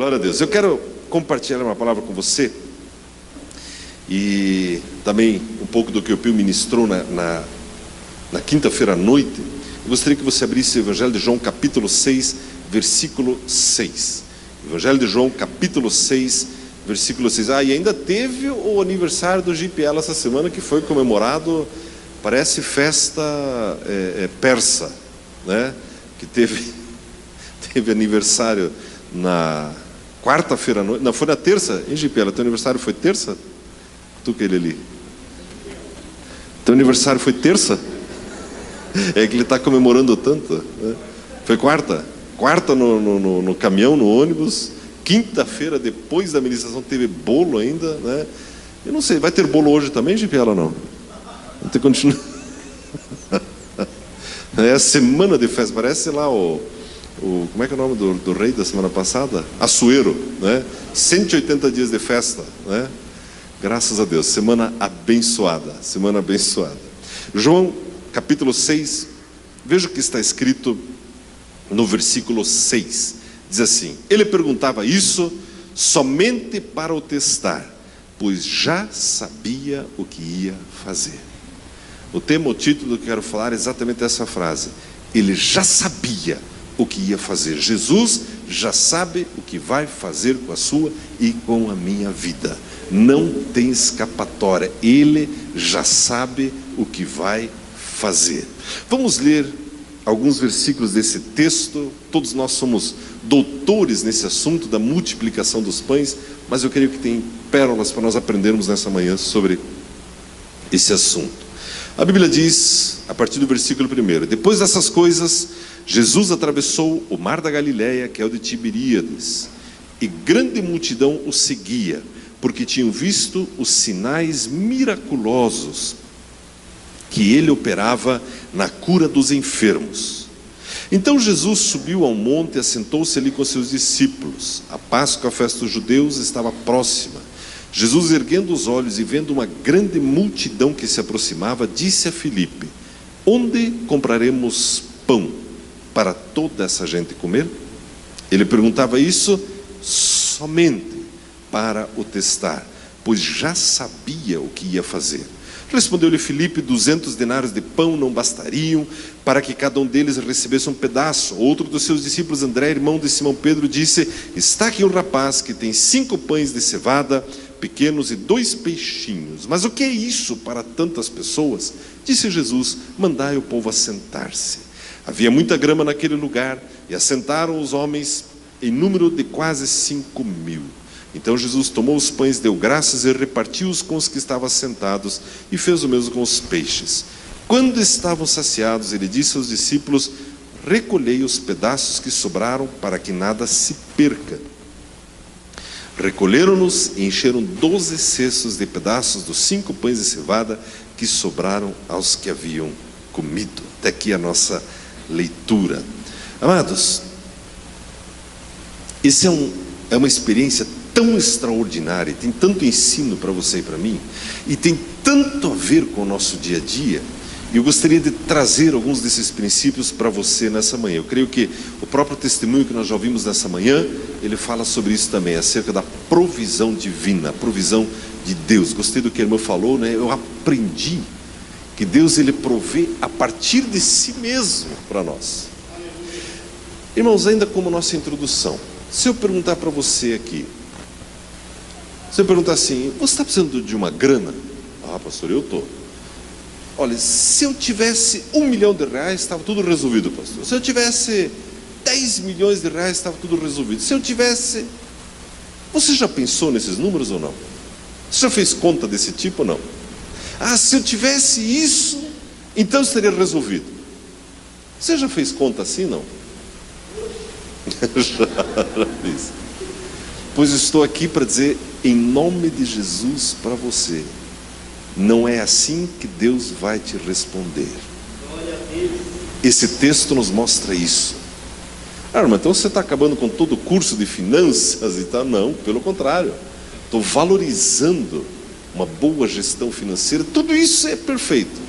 Glória a Deus. Eu quero compartilhar uma palavra com você e também um pouco do que o Pio ministrou na quinta-feira à noite. Eu gostaria que você abrisse o Evangelho de João, capítulo 6, versículo 6. Evangelho de João, capítulo 6, versículo 6. E ainda teve o aniversário do GPL essa semana, que foi comemorado, parece festa persa, né? Que teve aniversário na quarta-feira à noite. Não, foi na terça, hein, GPL? Teu aniversário foi terça? Tu que ele ali. Teu aniversário foi terça? É que ele está comemorando tanto, né? Foi quarta? Quarta no caminhão, no ônibus. Quinta-feira, depois da ministração, teve bolo ainda, né? Eu não sei, vai ter bolo hoje também, GPL, ou não? Vamos ter que continuar. É a semana de festa, parece lá como é que é o nome do rei da semana passada? Assuero, né? 180 dias de festa, né? Graças a Deus, semana abençoada, semana abençoada. João, capítulo 6, veja o que está escrito no versículo 6. Diz assim: ele perguntava isso somente para o testar, pois já sabia o que ia fazer. O tema, o título que eu quero falar é exatamente essa frase. Ele já sabia o que ia fazer. Jesus já sabe o que vai fazer com a sua e com a minha vida. Não tem escapatória. Ele já sabe o que vai fazer. Vamos ler alguns versículos desse texto. Todos nós somos doutores nesse assunto da multiplicação dos pães, mas eu creio que tem pérolas para nós aprendermos nessa manhã sobre esse assunto. A Bíblia diz, a partir do versículo 1: depois dessas coisas, Jesus atravessou o mar da Galileia, que é o de Tiberíades, e grande multidão o seguia, porque tinham visto os sinais miraculosos que ele operava na cura dos enfermos. Então Jesus subiu ao monte e assentou-se ali com seus discípulos. A Páscoa, a festa dos judeus, estava próxima. Jesus, erguendo os olhos e vendo uma grande multidão que se aproximava, disse a Filipe: onde compraremos pão para toda essa gente comer? Ele perguntava isso somente para o testar, pois já sabia o que ia fazer. Respondeu-lhe Filipe: 200 denários de pão não bastariam para que cada um deles recebesse um pedaço. Outro dos seus discípulos, André, irmão de Simão Pedro, disse: está aqui um rapaz que tem 5 pães de cevada pequenos e 2 peixinhos. Mas o que é isso para tantas pessoas? Disse Jesus: mandai o povo assentar-se. Havia muita grama naquele lugar, e assentaram os homens em número de quase 5.000. Então Jesus tomou os pães, deu graças e repartiu-os com os que estavam sentados, e fez o mesmo com os peixes. Quando estavam saciados, ele disse aos discípulos: recolhei os pedaços que sobraram, para que nada se perca. Recolheram-nos e encheram 12 cestos de pedaços dos 5 pães de cevada que sobraram aos que haviam comido. Até aqui a nossa leitura. Amados, esse é uma experiência tão extraordinária, tem tanto ensino para você e para mim, e tem tanto a ver com o nosso dia a dia. E eu gostaria de trazer alguns desses princípios para você nessa manhã. Eu creio que o próprio testemunho que nós já ouvimos nessa manhã, ele fala sobre isso também, acerca da provisão divina, a provisão de Deus. Gostei do que a irmã falou, né? Eu aprendi que Deus, ele provê a partir de si mesmo para nós. Irmãos, ainda como nossa introdução, se eu perguntar para você aqui, se eu perguntar assim: você está precisando de uma grana? Ah, pastor, eu estou. Olha, se eu tivesse R$1 milhão, estava tudo resolvido, pastor. Se eu tivesse 10 milhões de reais, estava tudo resolvido. Se eu tivesse... Você já pensou nesses números ou não? Você já fez conta desse tipo ou não? Ah, se eu tivesse isso, então estaria resolvido. Você já fez conta assim, não? Já fiz. Pois estou aqui para dizer, em nome de Jesus, para você: não é assim que Deus vai te responder. Esse texto nos mostra isso. Ah, irmão, então você está acabando com todo o curso de finanças e tal? Não, pelo contrário. Estou valorizando uma boa gestão financeira. Tudo isso é perfeito.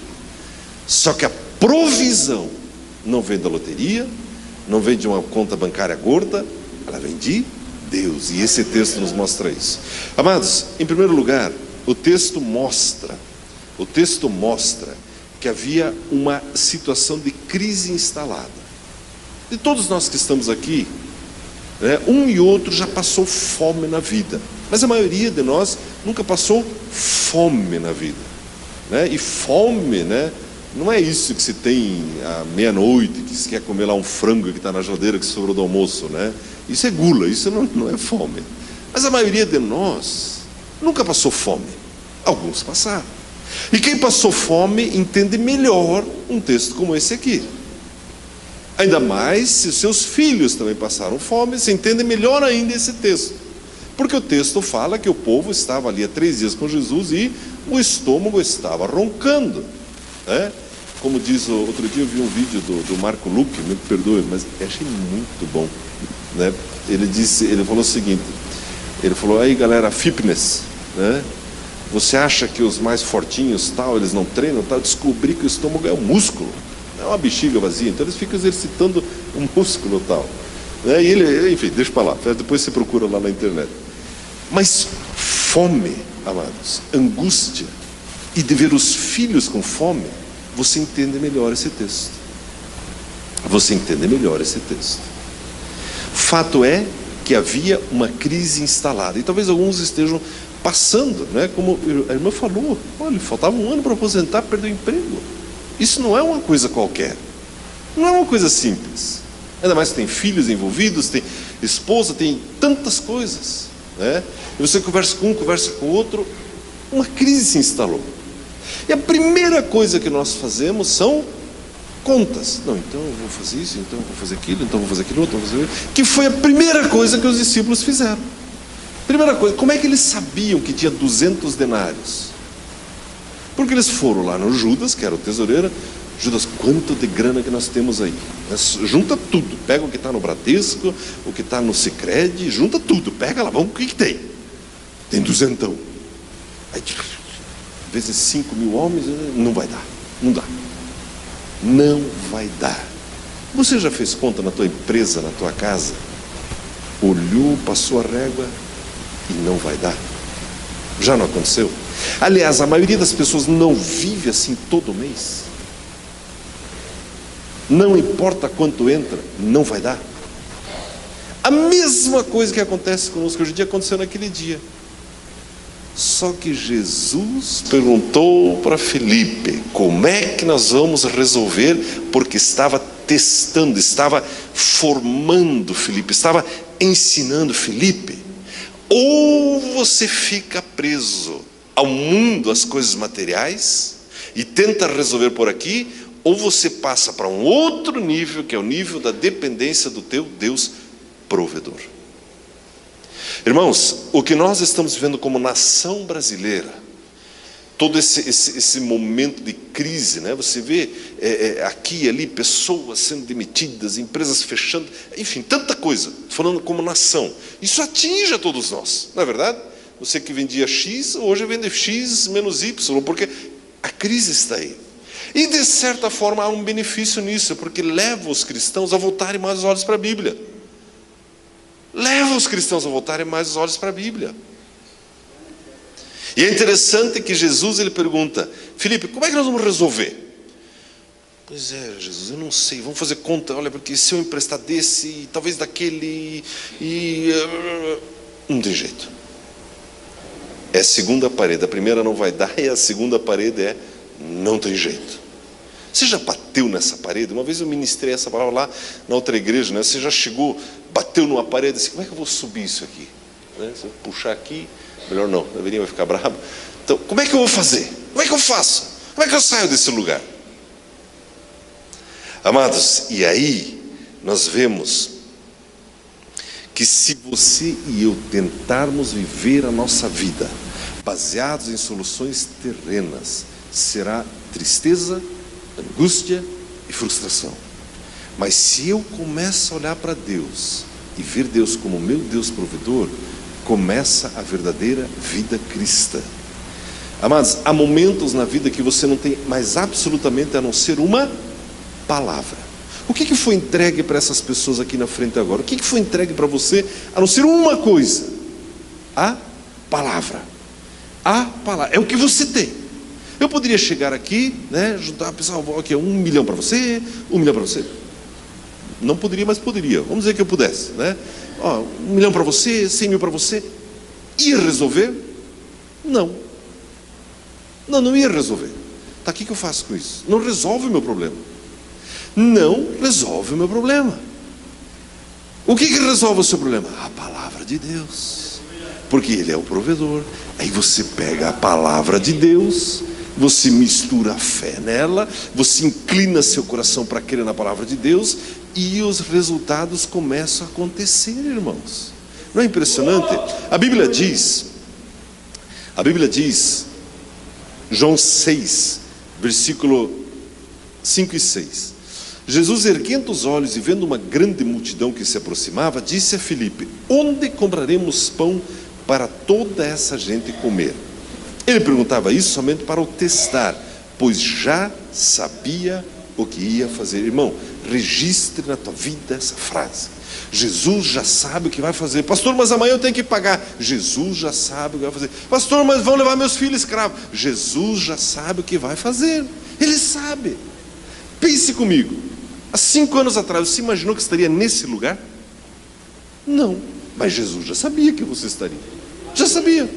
Só que a provisão não vem da loteria, não vem de uma conta bancária gorda, ela vem de Deus. E esse texto nos mostra isso. Amados, em primeiro lugar, o texto mostra que havia uma situação de crise instalada. De todos nós que estamos aqui, um e outro já passou fome na vida, mas a maioria de nós nunca passou fome na vida, e fome, não é isso que se tem à meia-noite, que se quer comer lá um frango que está na geladeira que sobrou do almoço, isso é gula, isso não é fome. Mas a maioria de nós nunca passou fome. Alguns passaram, e quem passou fome entende melhor um texto como esse aqui. Ainda mais se os seus filhos também passaram fome, você entende melhor ainda esse texto. Porque o texto fala que o povo estava ali há 3 dias com Jesus e o estômago estava roncando. Como diz, outro dia eu vi um vídeo do Marco Luque, me perdoe, mas eu achei muito bom. Ele falou o seguinte, ele falou, aí galera, fitness, você acha que os mais fortinhos, eles não treinam, Eu descobri que o estômago é um músculo. É uma bexiga vazia, então eles ficam exercitando o músculo e tal. E ele, enfim, deixa para lá, depois você procura lá na internet. Mas fome, amados, angústia, e de ver os filhos com fome, você entende melhor esse texto. Você entende melhor esse texto. Fato é que havia uma crise instalada, e talvez alguns estejam passando, como a irmã falou, olha, faltava 1 ano para aposentar, perdeu o emprego. Isso não é uma coisa qualquer, não é uma coisa simples, ainda mais que tem filhos envolvidos, tem esposa, tem tantas coisas, e você conversa com um, conversa com o outro, uma crise se instalou, e a primeira coisa que nós fazemos são contas. Não, então eu vou fazer isso, então eu vou fazer aquilo, então eu vou fazer aquilo outro, que foi a primeira coisa que os discípulos fizeram. Primeira coisa, como é que eles sabiam que tinha 200 denários? Porque eles foram lá no Judas, que era o tesoureiro. Judas, quanto de grana que nós temos aí? Junta tudo, pega o que está no Bradesco, o que está no Sicredi, junta tudo, pega lá, vamos, o que tem? Tem 200. Aí, vezes 5.000 homens, não vai dar, não dá. Não vai dar. Você já fez conta na tua empresa, na tua casa? Olhou, passou a régua e não vai dar? Já não aconteceu? Aliás, a maioria das pessoas não vive assim todo mês. Não importa quanto entra, não vai dar. A mesma coisa que acontece conosco hoje em dia aconteceu naquele dia. Só que Jesus perguntou para Felipe, como é que nós vamos resolver? Porque estava testando, estava formando Felipe, estava ensinando Felipe. Ou você fica preso ao mundo, às coisas materiais, e tenta resolver por aqui, ou você passa para um outro nível, que é o nível da dependência do teu Deus provedor. Irmãos, o que nós estamos vivendo como nação brasileira, todo esse momento de crise, você vê aqui e ali pessoas sendo demitidas, empresas fechando, enfim, tanta coisa, falando como nação. Isso atinge a todos nós, não é verdade? Você que vendia X, hoje vende X menos Y, porque a crise está aí. E de certa forma há um benefício nisso, porque leva os cristãos a voltarem mais os olhos para a Bíblia. Leva os cristãos a voltarem mais os olhos para a Bíblia. E é interessante que Jesus, ele pergunta, Filipe, como é que nós vamos resolver? Pois é, Jesus, eu não sei, vamos fazer conta, olha, porque se eu emprestar desse, e talvez daquele, não tem jeito. É a segunda parede, a primeira não vai dar, e a segunda parede é, não tem jeito. Você já bateu nessa parede? Uma vez eu ministrei essa palavra lá na outra igreja, Você já chegou, bateu numa parede, assim, como é que eu vou subir isso aqui? Se eu puxar aqui, melhor não, a Verinha vai ficar brava. Então, como é que eu vou fazer? Como é que eu faço? Como é que eu saio desse lugar? Amados, e aí nós vemos que se você e eu tentarmos viver a nossa vida baseados em soluções terrenas, será tristeza, angústia e frustração. Mas se eu começo a olhar para Deus e ver Deus como meu Deus provedor, começa a verdadeira vida cristã. Amados, há momentos na vida que você não tem mais absolutamente a não ser uma palavra. O que foi entregue para essas pessoas aqui na frente agora? O que foi entregue para você, a não ser uma coisa? A palavra. A palavra. É o que você tem. Eu poderia chegar aqui, né, juntar, pessoal, aqui, 1 milhão para você, 1 milhão para você. Não poderia, mas poderia. Vamos dizer que eu pudesse, né? 1 milhão para você, 100 mil para você. Ia resolver? Não. Não ia resolver. Tá, o que eu faço com isso? Não resolve o meu problema. Não resolve o meu problema. O que resolve o seu problema? A palavra de Deus. Porque Ele é o provedor. Aí você pega a palavra de Deus, você mistura a fé nela, você inclina seu coração para crer na palavra de Deus, e os resultados começam a acontecer, irmãos. Não é impressionante? A Bíblia diz, João 6, versículo 5 e 6. Jesus, erguendo os olhos e vendo uma grande multidão que se aproximava, disse a Filipe: onde compraremos pão para toda essa gente comer? Ele perguntava isso somente para o testar, pois já sabia o que ia fazer. Irmão, registre na tua vida essa frase. Jesus já sabe o que vai fazer. Pastor, mas amanhã eu tenho que pagar. Jesus já sabe o que vai fazer. Pastor, mas vão levar meus filhos escravos. Jesus já sabe o que vai fazer. Ele sabe. Pense comigo. Há 5 anos atrás, você imaginou que estaria nesse lugar? Não. Mas Jesus já sabia que você estaria. Já sabia.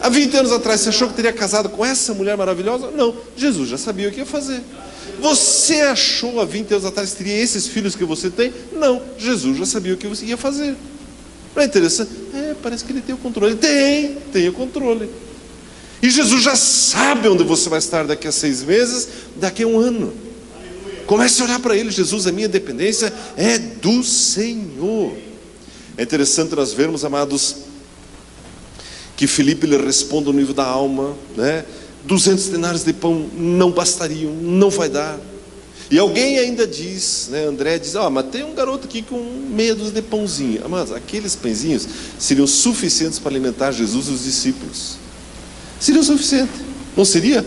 Há 20 anos atrás, você achou que teria casado com essa mulher maravilhosa? Não. Jesus já sabia o que ia fazer. Você achou há 20 anos atrás que teria esses filhos que você tem? Não. Jesus já sabia o que você ia fazer. Não é interessante? Parece que Ele tem o controle. Tem o controle. E Jesus já sabe onde você vai estar daqui a 6 meses, daqui a 1 ano. Comece a olhar para Ele. Jesus, a minha dependência é do Senhor. É interessante nós vermos, amados, que Filipe lhe responde ao nível da alma, né? 200 denários de pão não bastariam, não vai dar. E alguém ainda diz, né, André diz: mas tem um garoto aqui com meia dúzia de pãozinho. Mas aqueles pãezinhos seriam suficientes para alimentar Jesus e os discípulos. Seria o suficiente, não seria?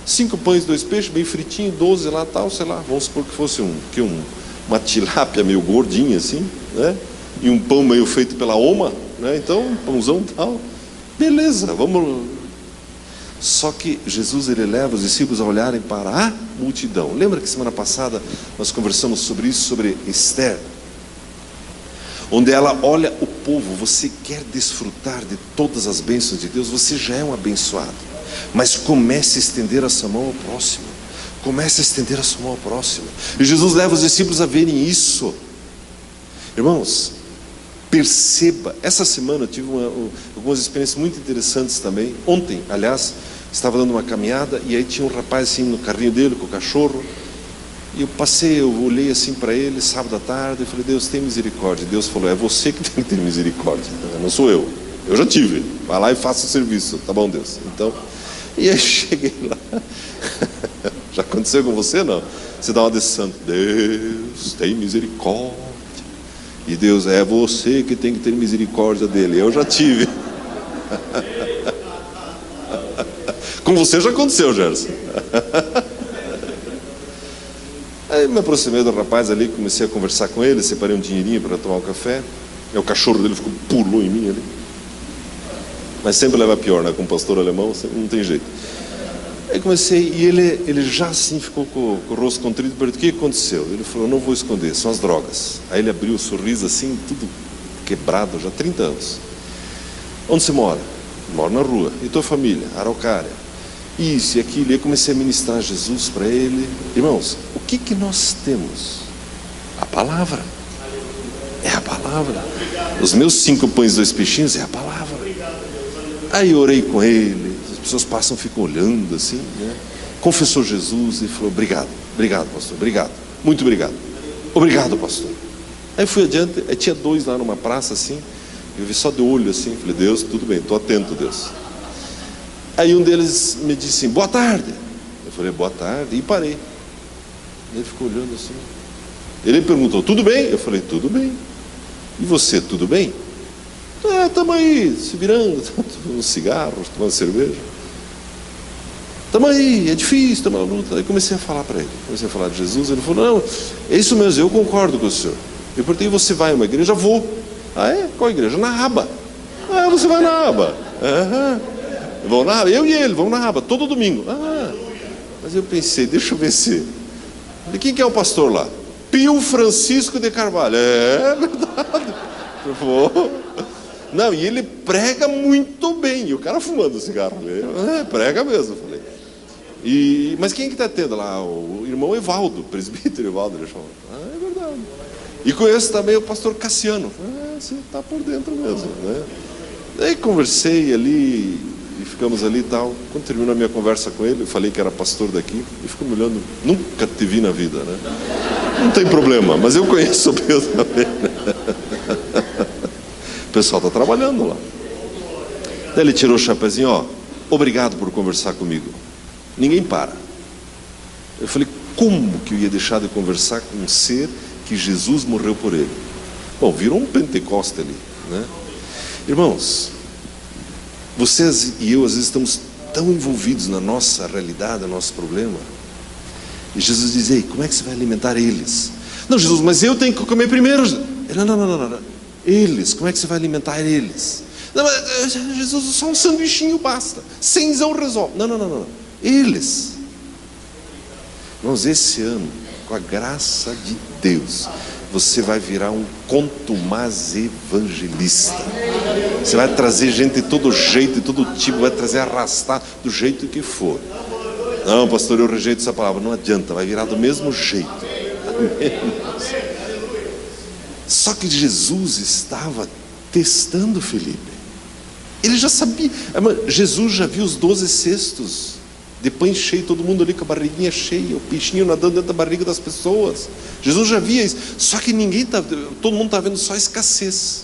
5 pães, 2 peixes, bem fritinho, 12 lá, tal, sei lá. Vamos supor que fosse uma tilápia meio gordinha assim, né? E um pão meio feito pela Oma, né? Então, um pãozão tal. Beleza, vamos. Só que Jesus, Ele leva os discípulos a olharem para a multidão. Lembra que semana passada nós conversamos sobre isso, sobre Esther? Onde ela olha o povo. Você quer desfrutar de todas as bênçãos de Deus? Você já é um abençoado. Mas comece a estender a sua mão ao próximo. Comece a estender a sua mão ao próximo. E Jesus leva os discípulos a verem isso. Irmãos, perceba. Essa semana eu tive algumas experiências muito interessantes também. Ontem, aliás, estava dando uma caminhada e aí tinha um rapaz assim no carrinho dele com o cachorro. E eu olhei assim para ele sábado à tarde e falei: Deus, tem misericórdia. Deus falou: é você que tem que ter misericórdia, não sou eu. Eu já tive. Vai lá e faça o serviço, tá bom, Deus? Então, e aí cheguei lá. Já aconteceu com você, não? Você dá uma de santo: Deus, tem misericórdia. E Deus: é você que tem que ter misericórdia dele. Eu já tive. Com você já aconteceu, Gerson. Aí me aproximei do rapaz ali, comecei a conversar com ele, separei um dinheirinho para tomar um café. E o cachorro dele pulou em mim ali. Mas sempre leva pior, né? Com um pastor alemão, não tem jeito. Aí comecei, e ele já assim ficou com o rosto contrito, perguntou: o que aconteceu? Ele falou: não vou esconder, são as drogas. Aí ele abriu o sorriso assim, tudo quebrado, já há 30 anos. Onde você mora? Moro na rua. E tua família? Araucária. Isso e aquilo. E eu comecei a ministrar Jesus para ele. Irmãos, o que nós temos? A palavra. É a palavra. Os meus 5 pães e 2 peixinhos é a palavra. Aí eu orei com ele. As pessoas passam, ficam olhando assim, né? Confessou Jesus e falou: obrigado, pastor, obrigado, muito obrigado. Obrigado, pastor. Aí fui adiante, aí tinha 2 lá numa praça assim. Eu vi só de olho assim, falei: Deus, tudo bem, estou atento, Deus. Aí um deles me disse assim: boa tarde. Eu falei: boa tarde, e parei. Ele ficou olhando assim. Ele perguntou: tudo bem? Eu falei: tudo bem. E você, tudo bem? Estamos aí, se virando, tomando cigarros, tomando cerveja. Estamos aí, é difícil, estamos na luta. Aí comecei a falar para ele, comecei a falar de Jesus. Ele falou, não, é isso mesmo, eu concordo com o senhor. Eu perguntei, você vai a uma igreja? Vou. Ah, é? Qual igreja? Na aba. Ah, você vai na aba? Aham. Vou na aba, eu e ele, vamos na aba, todo domingo. Ah, mas eu pensei, deixa eu ver se... E quem que é o pastor lá? Pio Francisco de Carvalho. É verdade. Eu vou. Não, e ele prega muito bem. E o cara fumando cigarro. Prega mesmo, eu falei. Mas quem que está tendo lá? O irmão Evaldo, presbítero Evaldo. Ele falou, é verdade. E conheço também o pastor Cassiano. Você está por dentro mesmo, né? Daí conversei ali, e ficamos ali e tal. Quando terminou a minha conversa com ele, eu falei que era pastor daqui, e ficou me olhando, nunca te vi na vida, né? Não tem problema, mas eu conheço Deus também, né? O pessoal está trabalhando lá. Daí ele tirou o chapéuzinho, ó, obrigado por conversar comigo. Ninguém para. Eu falei, como que eu ia deixar de conversar com um ser que Jesus morreu por ele? Bom, virou um Pentecoste ali, né? Irmãos, vocês e eu às vezes estamos tão envolvidos na nossa realidade, no nosso problema. E Jesus diz, ei, como é que você vai alimentar eles? Não, Jesus, mas eu tenho que comer primeiro. Ele, não. Eles, como é que você vai alimentar eles? Não, mas, Jesus, só um sanduichinho basta. Cenzão resolve. Não. Eles. Irmãos, esse ano, com a graça de Deus, você vai virar um contumaz evangelista. Você vai trazer gente de todo jeito, de todo tipo, vai trazer arrastar do jeito que for. Não, pastor, eu rejeito essa palavra. Não adianta, vai virar do mesmo jeito. Só que Jesus estava testando Felipe. Ele já sabia. Jesus já viu os 12 cestos de pães cheios, todo mundo ali com a barriguinha cheia, o peixinho nadando dentro da barriga das pessoas. Jesus já via isso. Só que todo mundo está vendo só escassez.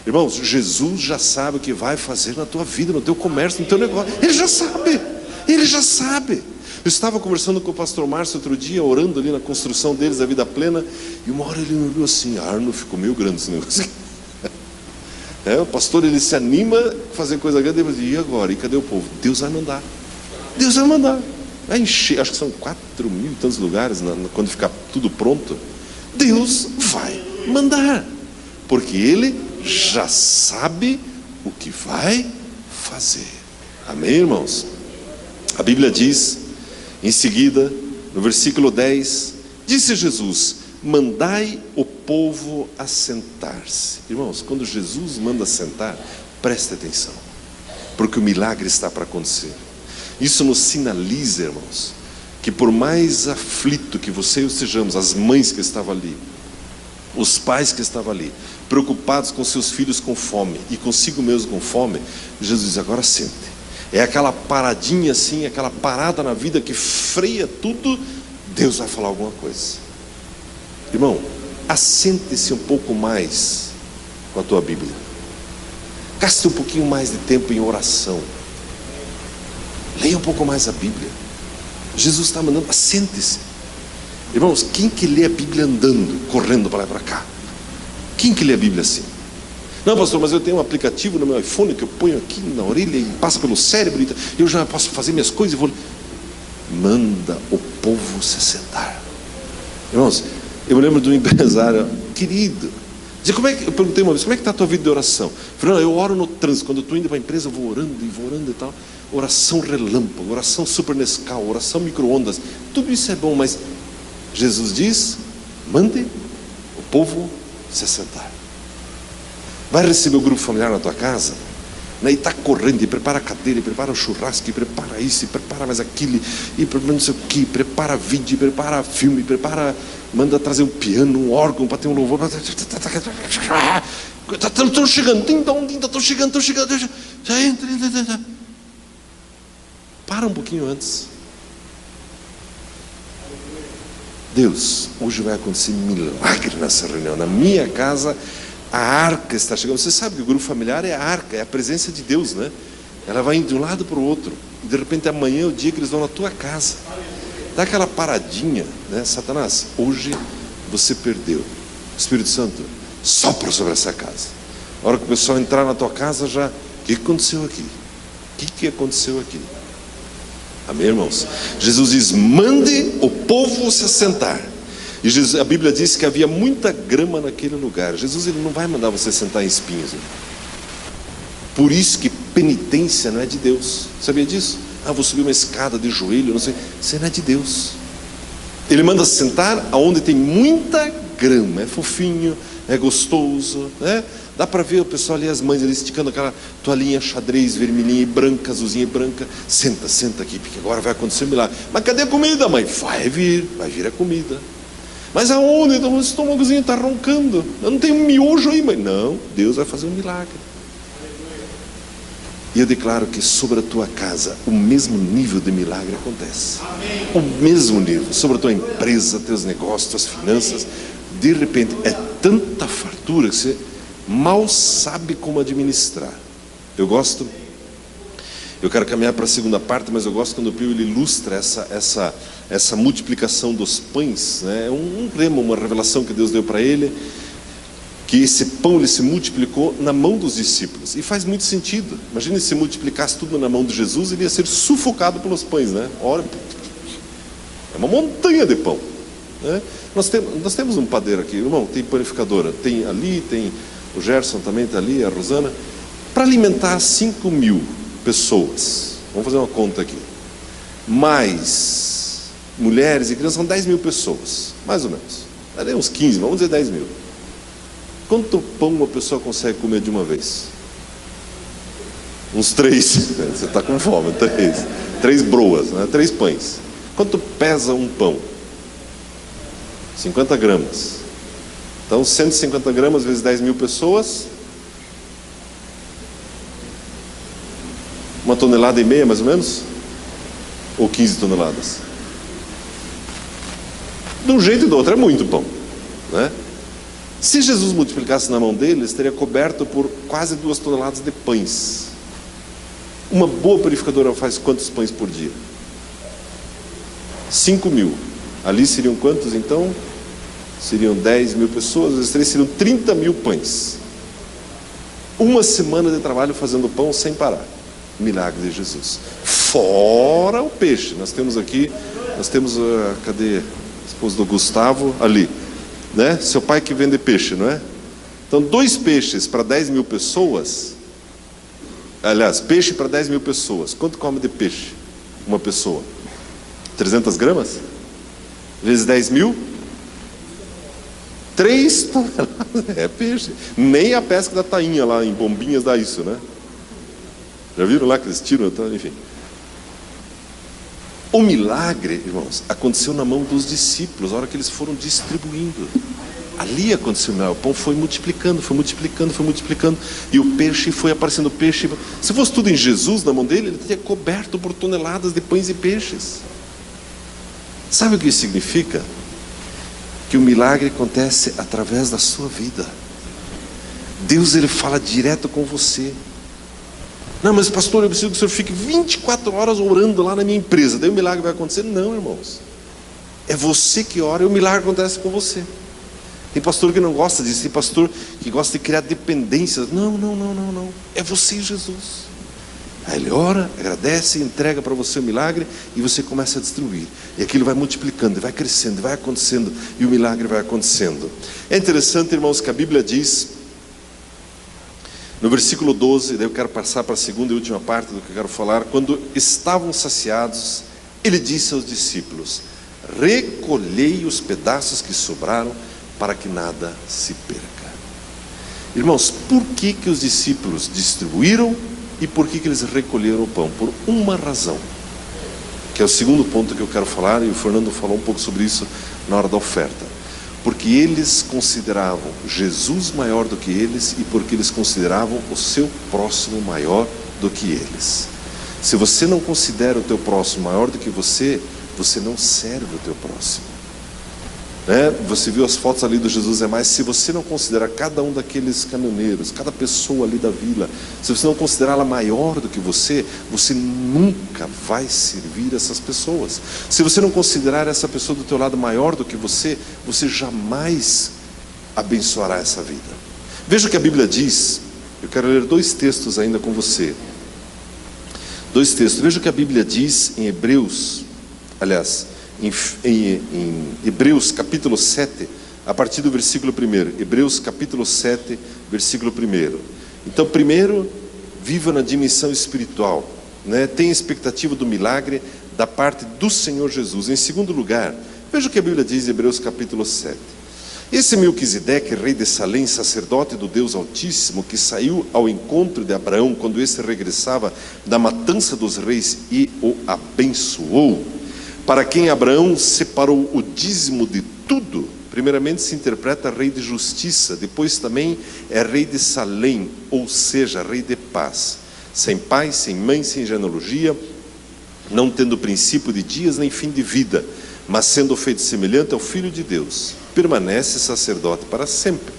Irmãos, Jesus já sabe o que vai fazer na tua vida, no teu comércio, no teu negócio. Ele já sabe. Eu estava conversando com o pastor Márcio outro dia, orando ali na construção deles, da vida plena, e uma hora ele me olhou assim, Arno, ficou meio grande esse negócio. O pastor, ele se anima a fazer coisa grande, e e agora? E cadê o povo? Deus vai mandar. Vai encher, acho que são 4.000 e tantos lugares, quando ficar tudo pronto. Deus vai mandar, porque Ele já sabe o que vai fazer. Amém, irmãos? A Bíblia diz, em seguida, no versículo 10, disse Jesus, mandai o povo assentar-se. Irmãos, quando Jesus manda sentar, preste atenção, porque o milagre está para acontecer. Isso nos sinaliza, irmãos, que por mais aflito que você e eu sejamos, as mães que estavam ali, os pais que estavam ali, preocupados com seus filhos com fome e consigo mesmo com fome, Jesus diz, agora sente. É aquela paradinha assim, aquela parada na vida que freia tudo, Deus vai falar alguma coisa. Irmão, assente-se um pouco mais com a tua Bíblia. Gaste um pouquinho mais de tempo em oração. Leia um pouco mais a Bíblia. Jesus está mandando, assente-se. Irmãos, quem que lê a Bíblia andando, correndo para lá e para cá? Quem que lê a Bíblia assim? Não, pastor, mas eu tenho um aplicativo no meu iPhone que eu ponho aqui na orelha e passa pelo cérebro e eu já posso fazer minhas coisas e vou... Manda o povo se sentar. Irmãos, eu me lembro de um empresário querido. Eu perguntei uma vez, como é que está a tua vida de oração? Eu falei, não, eu oro no trânsito, quando eu estou indo para a empresa eu vou orando e tal. Oração relâmpago, oração super Nescau, oração micro-ondas, tudo isso é bom, mas Jesus diz, mande o povo se sentar. Vai receber o grupo familiar na tua casa, né, e está correndo, e prepara a cadeira, e prepara o churrasco, e prepara isso, e prepara mais aquilo, e prepara não sei o que, prepara vídeo, prepara filme, manda trazer um piano, um órgão para ter um louvor. Estão chegando, estão chegando, já entra. Para um pouquinho antes. Deus, hoje vai acontecer milagre nessa reunião. Na minha casa, a arca está chegando. Você sabe que o grupo familiar é a arca, é a presença de Deus, né? Ela vai indo de um lado para o outro. E de repente amanhã é o dia que eles vão na tua casa. Dá aquela paradinha, né? Satanás, hoje você perdeu. Espírito Santo, sopra sobre essa casa. A hora que o pessoal entrar na tua casa já, o que aconteceu aqui? O que aconteceu aqui? Amém, irmãos? Jesus diz: mande o povo se assentar. E Jesus, a Bíblia diz que havia muita grama naquele lugar. Jesus, ele não vai mandar você sentar em espinhos. Por isso que penitência não é de Deus. Sabia disso? Vou subir uma escada de joelho, não sei. Isso não é de Deus. Ele manda sentar aonde tem muita grama. É fofinho, é gostoso, né? Dá para ver o pessoal ali, as mães ali esticando aquela toalhinha xadrez, vermelhinha e branca, azulzinha e branca. Senta, senta aqui, porque agora vai acontecer um milagre. Mas cadê a comida, mãe? Vai vir a comida. Mas aonde? Então, o estômagozinho está roncando. Eu não tenho um miojo aí, mãe. Não, Deus vai fazer um milagre. E eu declaro que sobre a tua casa o mesmo nível de milagre acontece. O mesmo nível. Sobre a tua empresa, teus negócios, tuas finanças. De repente é tanta fartura que você mal sabe como administrar. Eu quero caminhar para a segunda parte, mas eu gosto quando o Pio ele ilustra essa multiplicação dos pães, né? Um rema, uma revelação que Deus deu para ele, que esse pão ele se multiplicou na mão dos discípulos, e faz muito sentido. Imagine se multiplicasse tudo na mão de Jesus, ele ia ser sufocado pelos pães, né? Ora, é uma montanha de pão, né? Nós temos um padeiro aqui, irmão, tem panificadora, tem ali, tem o Gerson também está ali, a Rosana, para alimentar 5.000 pessoas. Vamos fazer uma conta aqui. Mais mulheres e crianças, são 10.000 pessoas, mais ou menos. Daí uns 15, vamos dizer 10.000. Quanto pão uma pessoa consegue comer de uma vez? Uns 3. Você está com fome, 3. 3 broas, né? 3 pães. Quanto pesa um pão? 50 gramas. Então 150 gramas vezes 10.000 pessoas, 1,5 toneladas mais ou menos? Ou 15 toneladas? De um jeito e do outro, é muito pão, né? Se Jesus multiplicasse na mão deles, teria coberto por quase 2 toneladas de pães. Uma boa purificadora faz quantos pães por dia? 5.000. Ali seriam quantos então? Seriam 10.000 pessoas, vezes 3 seriam 30.000 pães. Uma semana de trabalho fazendo pão sem parar. Milagre de Jesus. Fora o peixe. Nós temos cadê a esposa do Gustavo? Ali, né? Seu pai que vende peixe, não é? Então 2 peixes para 10.000 pessoas. Aliás, peixe para 10.000 pessoas. Quanto come de peixe uma pessoa? 300 gramas? Vezes 10.000? 3 toneladas. É peixe. Nem a pesca da tainha lá em Bombinhas dá isso, né? Já viram lá que eles tiram? Enfim. O milagre, irmãos, aconteceu na mão dos discípulos, a hora que eles foram distribuindo. Ali aconteceu o milagre. O pão foi multiplicando, e o peixe foi aparecendo peixe. Se fosse tudo em Jesus, na mão dele, ele teria coberto por toneladas de pães e peixes. Sabe o que isso significa? Que o milagre acontece através da sua vida. Deus, ele fala direto com você. Não, mas pastor, eu preciso que o senhor fique 24 horas orando lá na minha empresa, daí o milagre vai acontecer. Não, irmãos, é você que ora e o milagre acontece com você. Tem pastor que não gosta disso, tem pastor que gosta de criar dependências. Não, é você e Jesus. Aí ele ora, agradece, entrega para você o milagre, e você começa a distribuir, e aquilo vai multiplicando, vai crescendo, vai acontecendo, e o milagre vai acontecendo. É interessante, irmãos, que a Bíblia diz no versículo 12, daí eu quero passar para a segunda e última parte do que eu quero falar. Quando estavam saciados, ele disse aos discípulos: recolhei os pedaços que sobraram, para que nada se perca. Irmãos, por que os discípulos distribuíram e por que eles recolheram o pão? Por uma razão, que é o segundo ponto que eu quero falar, e o Fernando falou um pouco sobre isso na hora da oferta. Porque eles consideravam Jesus maior do que eles, e porque eles consideravam o seu próximo maior do que eles. Se você não considera o teu próximo maior do que você, você não serve o teu próximo, né? Você viu as fotos ali do Jesus é Mais. Se você não considerar cada um daqueles caminhoneiros, cada pessoa ali da vila, se você não considerá-la maior do que você, você nunca vai servir essas pessoas. Se você não considerar essa pessoa do teu lado maior do que você, você jamais abençoará essa vida. Veja o que a Bíblia diz. Eu quero ler 2 textos ainda com você. Dois textos. Veja o que a Bíblia diz em Hebreus, aliás, em Hebreus capítulo 7, a partir do versículo 1. Hebreus capítulo 7, versículo 1. Então, primeiro, viva na dimensão espiritual, né? Tenha expectativa do milagre da parte do Senhor Jesus. Em segundo lugar, veja o que a Bíblia diz em Hebreus capítulo 7. Esse Melquisedeque, rei de Salém, sacerdote do Deus Altíssimo, que saiu ao encontro de Abraão quando esse regressava da matança dos reis e o abençoou, para quem Abraão separou o dízimo de tudo. Primeiramente se interpreta rei de justiça, depois também é rei de Salém, ou seja, rei de paz, sem pai, sem mãe, sem genealogia, não tendo princípio de dias nem fim de vida, mas sendo feito semelhante ao Filho de Deus, permanece sacerdote para sempre.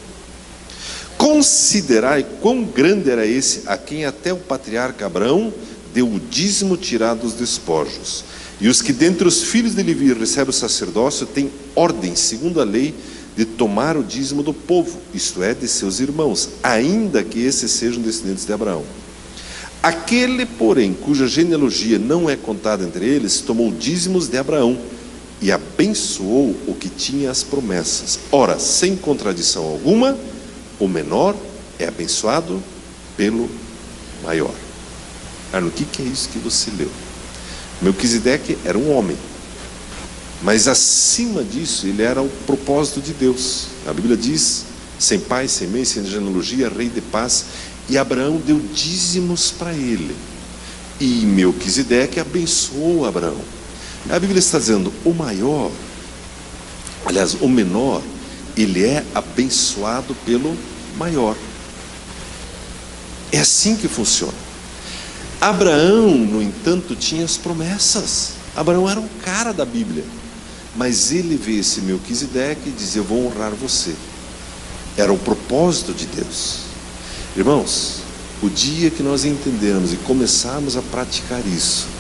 Considerai quão grande era esse a quem até o patriarca Abraão deu o dízimo tirado dos despojos. E os que dentre os filhos de Levi recebem o sacerdócio têm ordem, segundo a lei, de tomar o dízimo do povo, isto é, de seus irmãos, ainda que esses sejam descendentes de Abraão. Aquele, porém, cuja genealogia não é contada entre eles, tomou dízimos de Abraão e abençoou o que tinha as promessas. Ora, sem contradição alguma, o menor é abençoado pelo maior. O que é isso que você leu? Melquisedeque era um homem, mas acima disso ele era o propósito de Deus. A Bíblia diz, sem pai, sem mãe, sem genealogia, rei de paz, e Abraão deu dízimos para ele, e Melquisedeque abençoou Abraão. A Bíblia está dizendo, o maior, aliás, o menor, ele é abençoado pelo maior. É assim que funciona. Abraão, no entanto, tinha as promessas. Abraão era um cara da Bíblia, mas ele vê esse Melquisedeque e diz, eu vou honrar você. Era o propósito de Deus. Irmãos, o dia que nós entendermos e começarmos a praticar isso,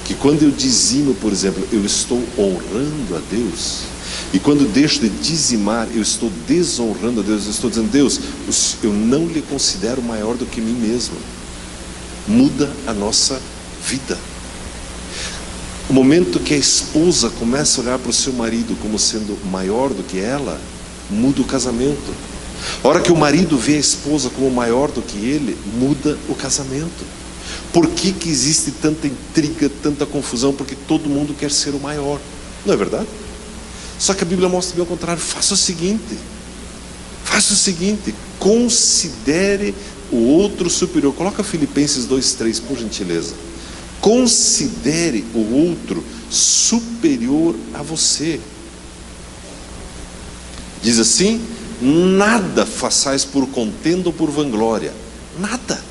que quando eu dizimo, por exemplo, eu estou honrando a Deus, e quando deixo de dizimar, eu estou desonrando a Deus, eu estou dizendo, Deus, eu não lhe considero maior do que mim mesmo. Muda a nossa vida. O momento que a esposa começa a olhar para o seu marido como sendo maior do que ela, muda o casamento. A hora que o marido vê a esposa como maior do que ele, muda o casamento. Por que existe tanta intriga, tanta confusão? Porque todo mundo quer ser o maior. Não é verdade? Só que a Bíblia mostra bem ao contrário. Faça o seguinte, considere o outro superior. Coloca Filipenses 2:3, por gentileza. Considere o outro superior a você. Diz assim, nada façais por contenda ou por vanglória. Nada.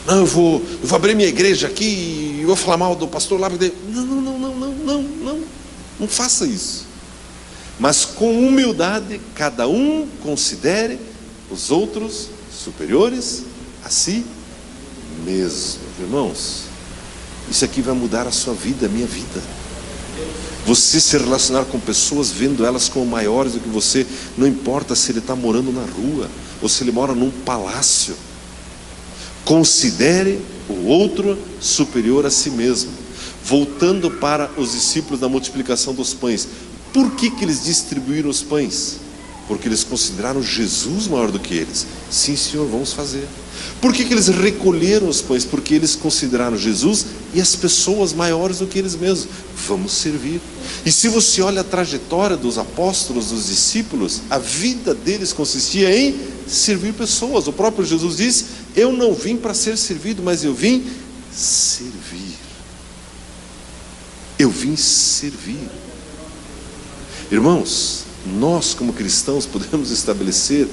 Não, eu vou abrir minha igreja aqui e vou falar mal do pastor lá. Não faça isso. Mas com humildade, cada um considere os outros superiores a si mesmo. Irmãos, isso aqui vai mudar a sua vida, a minha vida. Você se relacionar com pessoas, vendo elas como maiores do que você, não importa se ele está morando na rua ou se ele mora num palácio. Considere o outro superior a si mesmo. Voltando para os discípulos da multiplicação dos pães, por que eles distribuíram os pães? Porque eles consideraram Jesus maior do que eles. Sim, Senhor, vamos fazer. Por que eles recolheram os pães? Porque eles consideraram Jesus e as pessoas maiores do que eles mesmos. Vamos servir. E se você olha a trajetória dos apóstolos, dos discípulos, a vida deles consistia em servir pessoas. O próprio Jesus disse, eu não vim para ser servido, mas eu vim servir. Eu vim servir. Irmãos, nós como cristãos podemos estabelecer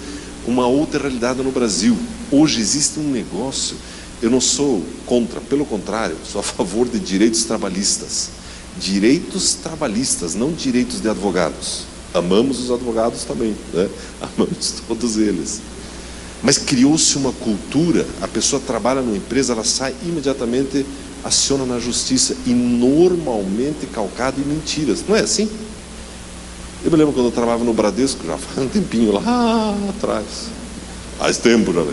uma outra realidade no Brasil. Hoje existe um negócio, eu não sou contra, pelo contrário, sou a favor de direitos trabalhistas. Direitos trabalhistas, não direitos de advogados. Amamos os advogados também, né? Amamos todos eles. Mas criou-se uma cultura, a pessoa trabalha numa empresa, ela sai imediatamente, aciona na justiça, e normalmente calcado em mentiras. Não é assim? Eu me lembro quando eu trabalhava no Bradesco, já faz um tempinho lá atrás. Faz tempo já.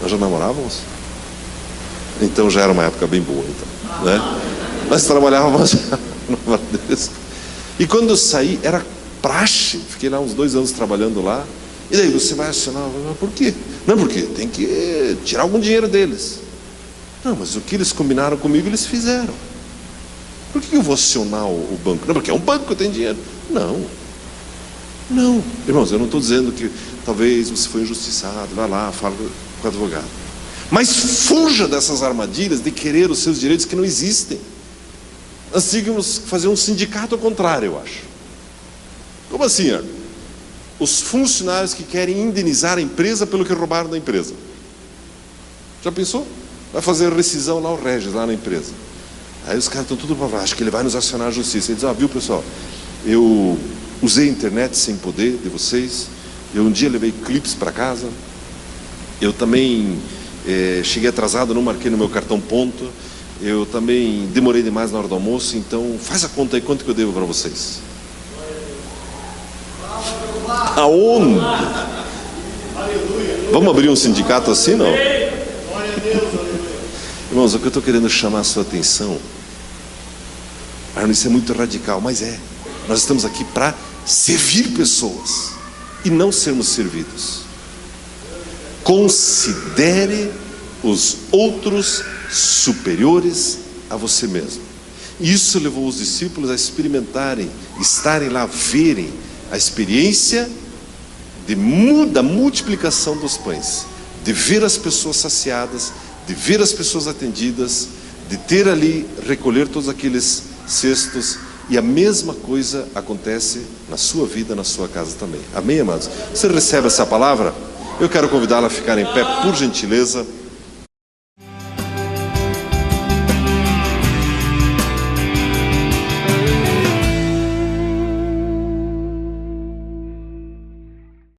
Nós já namorávamos? Então já era uma época bem boa, então, né? Nós trabalhávamos no Bradesco. E quando eu saí, era praxe. Fiquei lá uns 2 anos trabalhando lá. E daí você vai acionar, por quê? Não, porque tem que tirar algum dinheiro deles. Não, mas o que eles combinaram comigo, eles fizeram. Por que eu vou acionar o banco? Não, porque é um banco que tem dinheiro. Não. Não. Irmãos, eu não estou dizendo que talvez você foi injustiçado, vai lá, fala com o advogado. Mas fuja dessas armadilhas de querer os seus direitos que não existem. Nós tínhamos que fazer um sindicato ao contrário, eu acho. Como assim, Arno? Os funcionários que querem indenizar a empresa pelo que roubaram da empresa. Já pensou? Vai fazer rescisão lá, o Regis, lá na empresa. Aí os caras estão tudo para baixo, acho que ele vai nos acionar a justiça. Ele diz, viu pessoal, eu usei a internet sem poder de vocês, eu um dia levei clipes para casa, eu também cheguei atrasado, não marquei no meu cartão ponto, eu também demorei demais na hora do almoço, então faz a conta aí, quanto que eu devo para vocês? Aonde? Vamos abrir um sindicato assim, não? Irmãos, o que eu estou querendo chamar a sua atenção, Arno, isso é muito radical, mas nós estamos aqui para servir pessoas e não sermos servidos. Considere os outros superiores a você mesmo. E isso levou os discípulos a experimentarem, estarem lá, verem a experiência da multiplicação dos pães, de ver as pessoas saciadas, de ver as pessoas atendidas, de ter ali, recolher todos aqueles cestos. E a mesma coisa acontece na sua vida, na sua casa também. Amém, amados? Você recebe essa palavra? Eu quero convidá-la a ficar em pé, por gentileza.